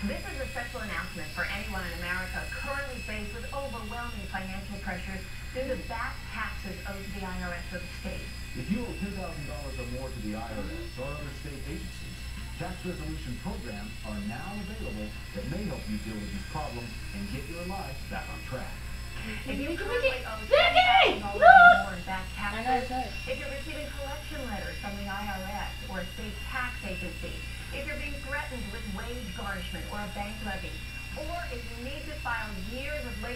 This is a special announcement for anyone in America currently faced with overwhelming financial pressures due to back taxes owed to the IRS or the state. If you owe $10,000 or more to the IRS or other state agencies, tax resolution programs are now available that may help you deal with these problems and get your life back on track. If you currently owe $10,000 or more in back taxes, if you're receiving collection letters from the IRS or a state tax agency, if you're being threatened with wage garnishment or a bank levy, or if you need to file years of late